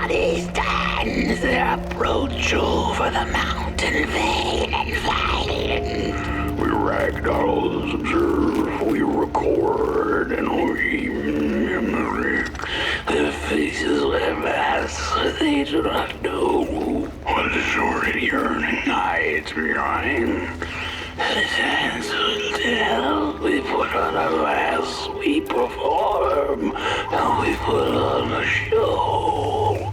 body stands their approach over the mountain, vain and violent. We ragdolls observe, we record, and we mimic. Their faces their masks, they do not know what the sordid yearning hides behind. His hands will tell, we put on a mask, we perform, and we put on a show.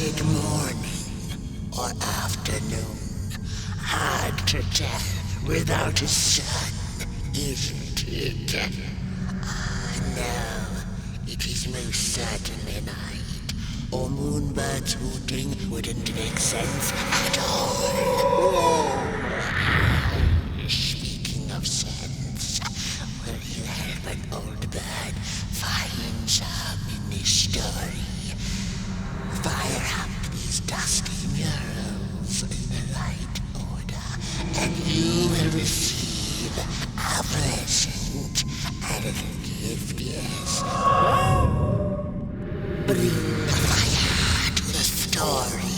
it morning or afternoon? Hard to tell without a sun, isn't it? No, it is most certainly night, or moonbirds hooting wouldn't make sense at all. Speaking of sense, will you help an old bird find some in this story? Fire up these dusty murals in the right order, and you will receive a present, a little gift, yes. Bring the fire to the story.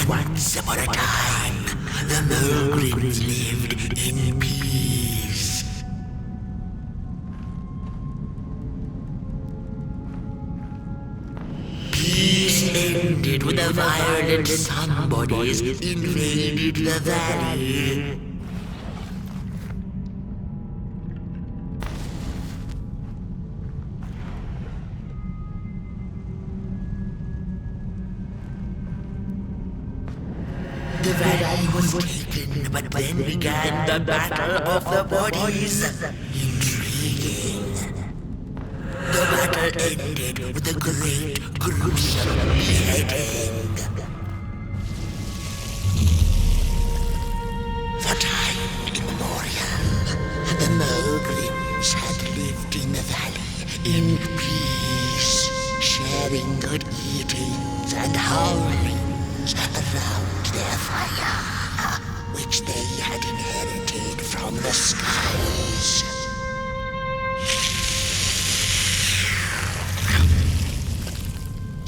Once upon a time, the Mogrims lived in peace. Peace ended when the violent somebodies invaded the valley. The valley was taken, but then began the battle of the bodies. Intriguing. The battle ended with a great, gruesome beheading. For time immemorial, the Mogrims had lived in the valley in peace, sharing good eatings and howlings around their fire, which they had inherited from the skies.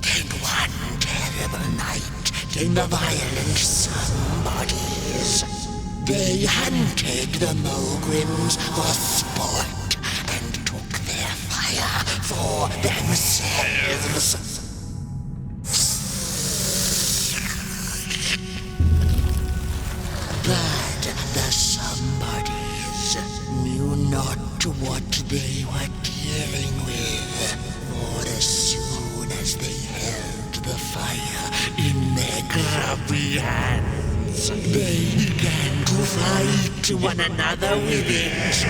Then one terrible night came the violent somebodies. They hunted the Mogrims for sport and took their fire for themselves. But the somebodies knew not what they were dealing with, for as soon as they held the fire in their grubby hands, they began to fight one another with it.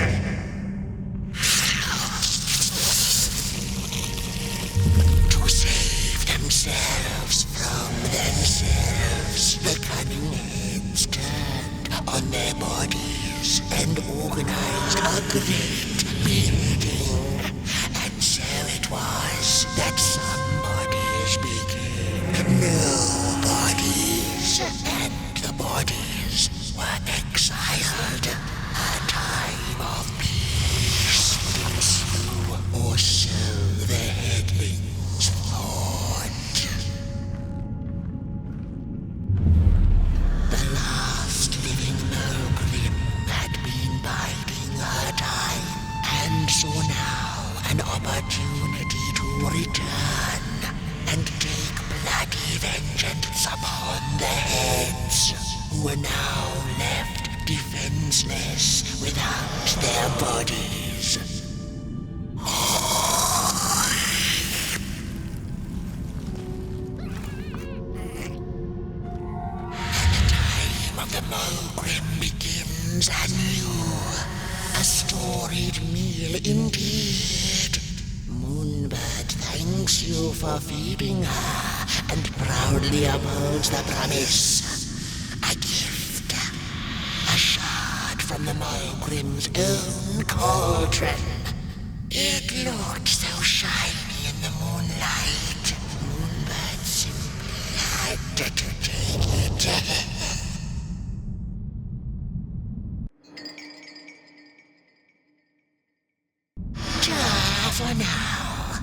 To save themselves from themselves, the cunning heads turned on their bodies and organized a great meeting. And so it was that somebodies became nobodies, and the bodies were exiled. A time of peace would ensue, or so the headlings thought. The last living Mogrim had been biding her time, and saw now an opportunity to return and take bloody vengeance upon the heads, who were now left defenseless without their bodies. The Mogrim begins anew, a storied meal indeed. Moonbird thanks you for feeding her, and proudly upholds the promise. A gift, a shard from the Mogrim's own cauldron. It looked so shiny in the moonlight. Moonbird simply had to take it. For now,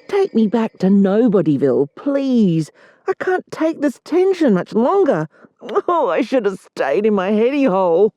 Take me back to Nobodyville, please. I can't take this tension much longer. Oh, I should have stayed in my heady hole.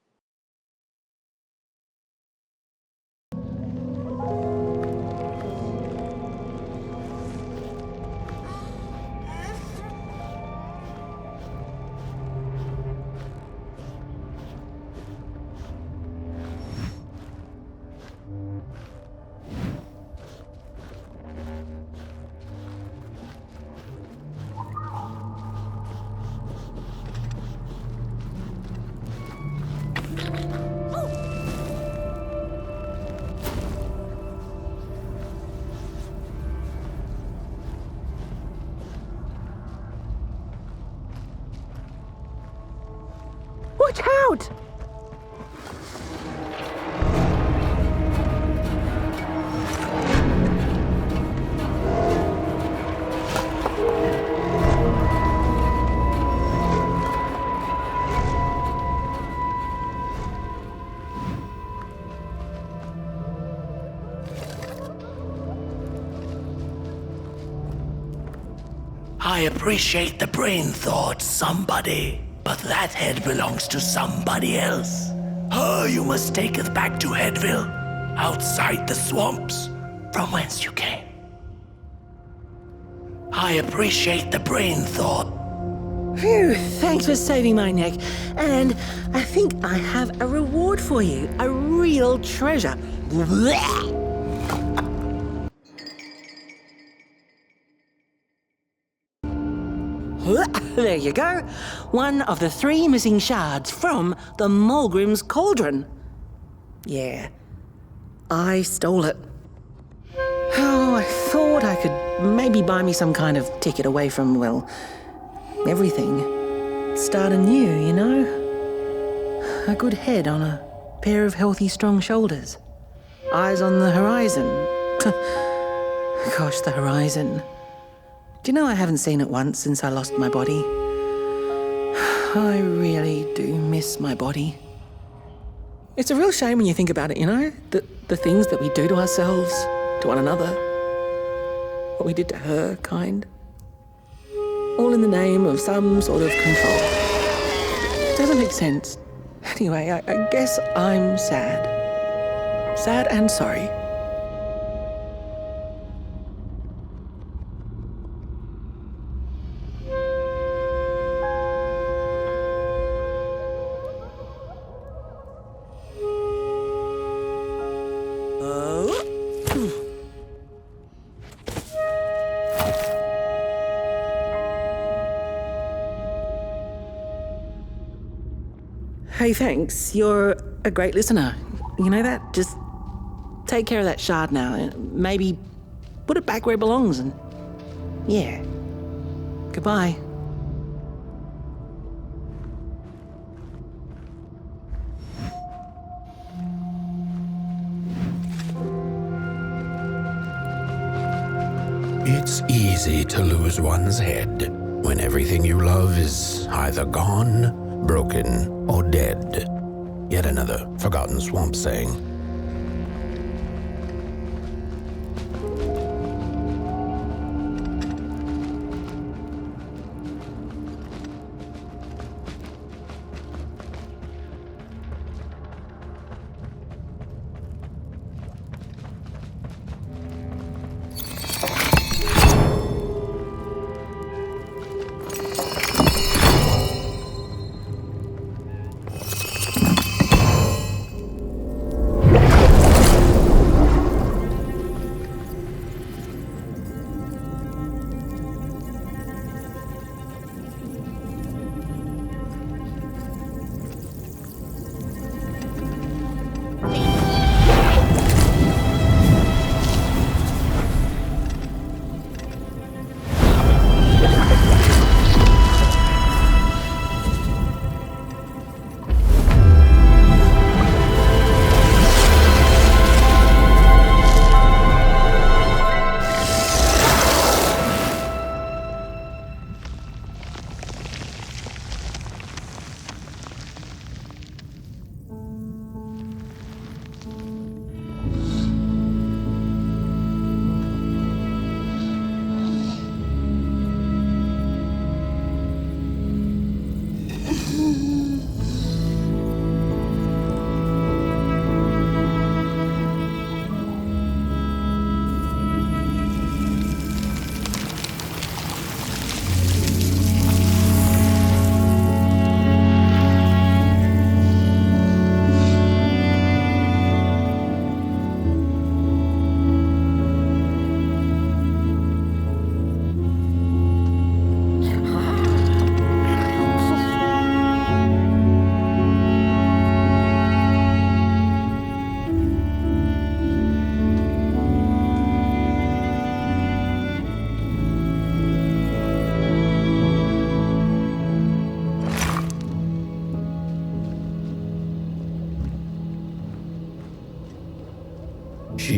Watch out! I appreciate the brain thought, somebody, but that head belongs to somebody else. Oh, you must take us back to Headville, outside the swamps, from whence you came. I appreciate the brain thought. Phew, thanks for saving my neck. And I think I have a reward for you. A real treasure. There you go. One of the 3 missing shards from the Mulgrim's Cauldron. Yeah, I stole it. Oh, I thought I could maybe buy me some kind of ticket away from, well, everything. Start anew, you know? A good head on a pair of healthy, strong shoulders. Eyes on the horizon. Gosh, the horizon. Do you know I haven't seen it once since I lost my body? I really do miss my body. It's a real shame when you think about it, you know? The things that we do to ourselves, to one another. What we did to her, kind. All in the name of some sort of control. It doesn't make sense. Anyway, I guess I'm sad. Sad and sorry. Hey, thanks. You're a great listener. You know that? Just take care of that shard now. Maybe put it back where it belongs and... yeah. Goodbye. It's easy to lose one's head when everything you love is either gone, broken, or dead. Yet another forgotten swamp saying.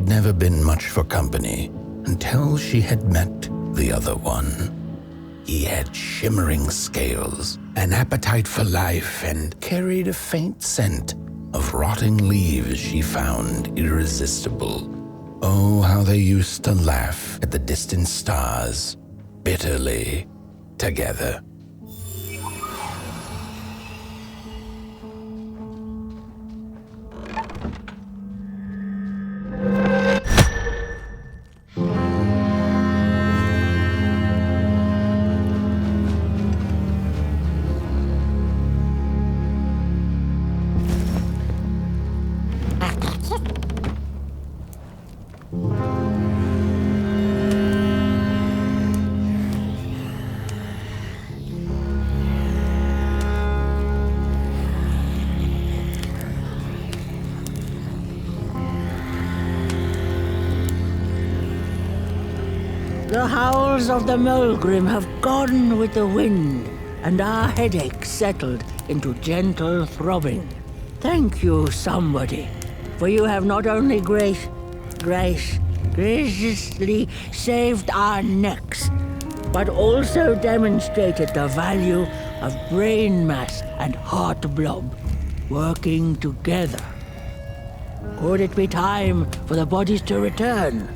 she'd never been much for company until she had met the other one. He had shimmering scales, an appetite for life, and carried a faint scent of rotting leaves she found irresistible. Oh, how they used to laugh at the distant stars, bitterly, together. The howls of the Mulgrim have gone with the wind, and our headaches settled into gentle throbbing. Thank you, somebody, for you have not only graciously saved our necks, but also demonstrated the value of brain mass and heart blob working together. Could it be time for the bodies to return?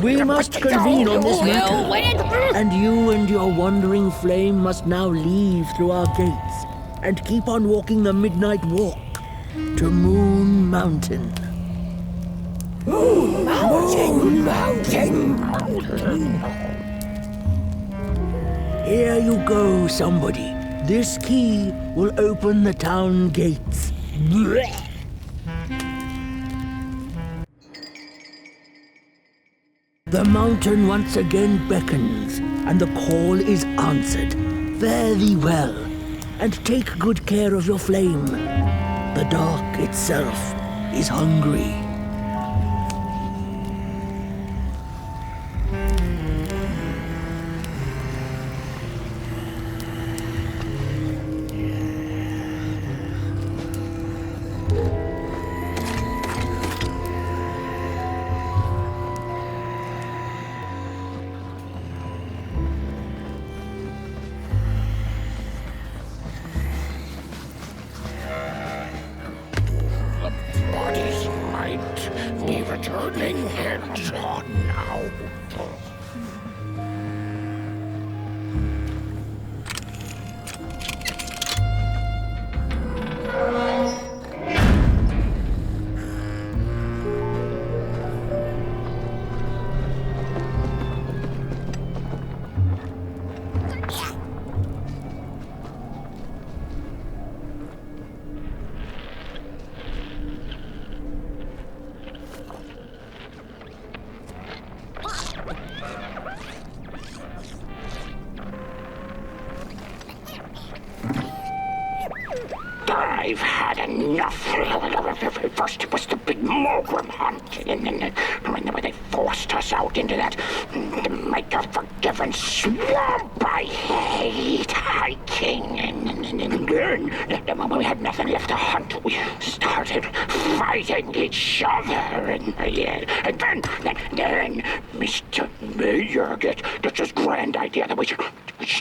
We must convene on this matter, and you and your wandering flame must now leave through our gates and keep on walking the Midnaight Walk to Moon Mountain. Moon Mountain! Here you go, somebody. This key will open the town gates. Blech. The mountain once again beckons, and the call is answered. Fare thee well, and take good care of your flame. The dark itself is hungry. Returning heads on now. I've had enough. First it was the big Mulgrim hunt, and then they forced us out into that make-a-forgiven swamp. I hate hiking. And then, when we had nothing left to hunt, we started fighting each other. And then Mr. Mayor gets this grand idea that we should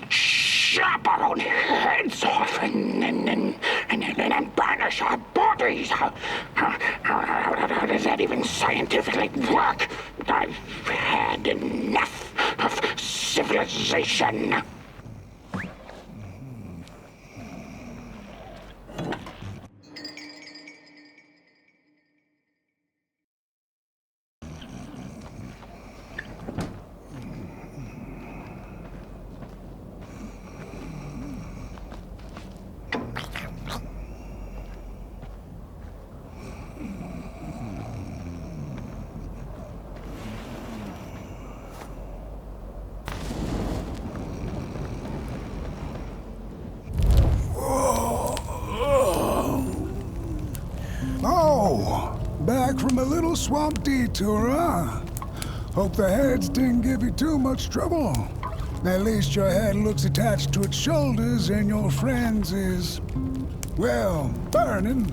chop our own heads off and banish our bodies. How does that even scientifically work? I've had enough of civilization. Back from a little swamp detour, huh? Hope the heads didn't give you too much trouble. At least your head looks attached to its shoulders and your friend's is, well, burning.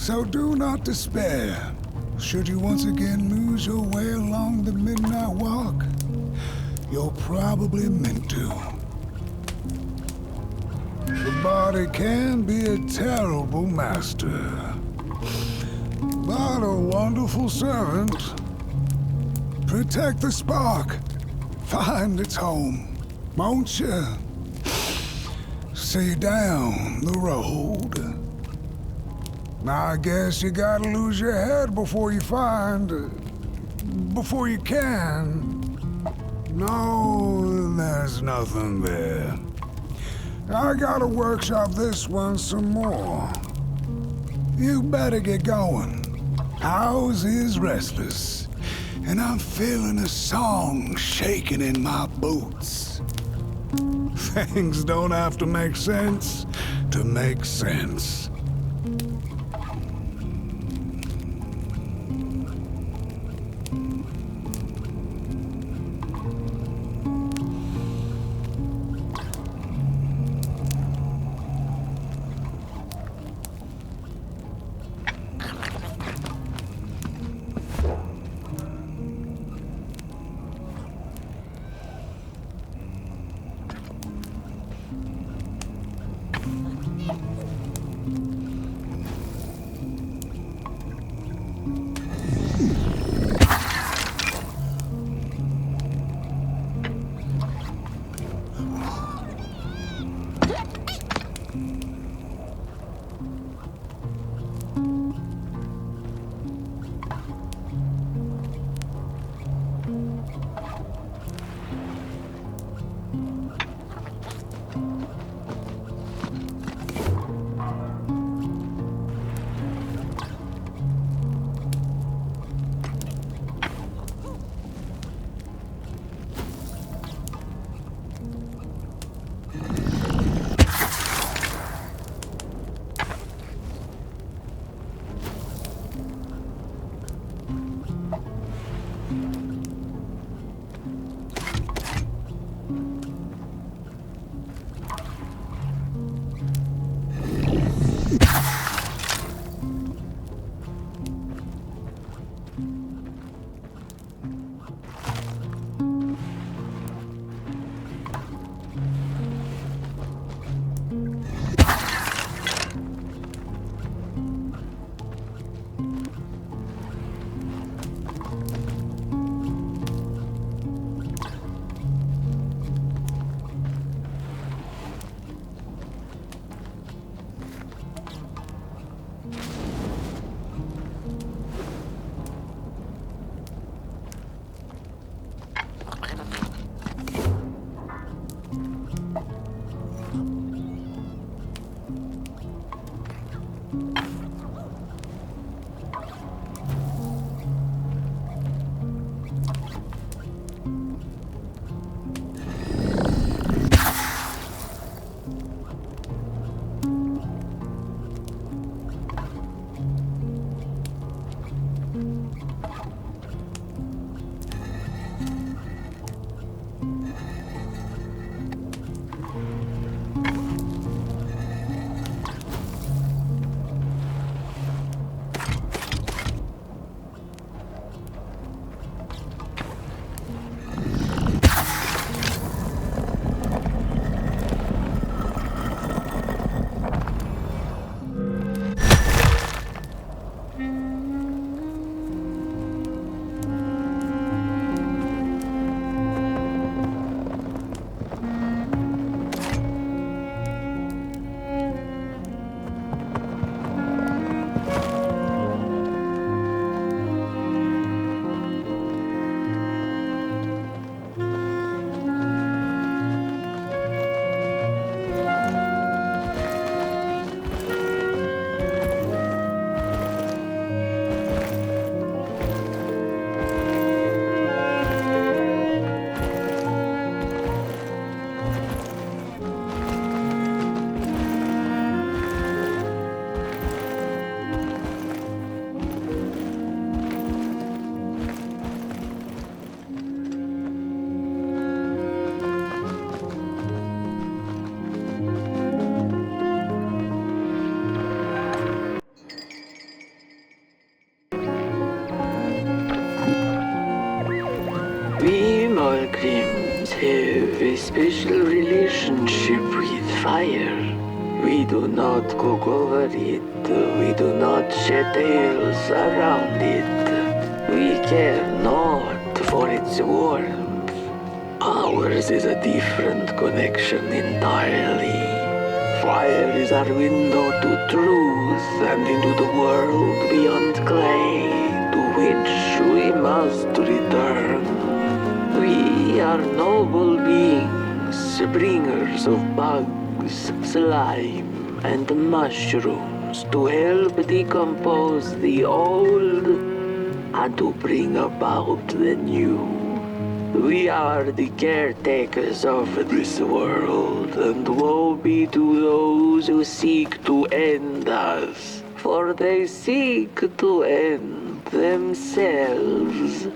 So do not despair. Should you once again lose your way along the Midnaight Walk, you're probably meant to. The body can be a terrible master, but a wonderful servant. Protect the spark. Find its home, won't you? See down the road. I guess you gotta lose your head before you before you can. No, there's nothing there. I gotta workshop this one some more. You better get going. Ours is restless, and I'm feeling a song shaking in my boots. Things don't have to make sense to make sense. special relationship with fire. We do not cook over it. We do not shed tales around it. We care not for its warmth. Ours is a different connection entirely. Fire is our window to truth and into the world beyond clay, to which we must return. We are noble beings, bringers of bugs, slime, and mushrooms to help decompose the old and to bring about the new. We are the caretakers of this world, and woe be to those who seek to end us, for they seek to end themselves.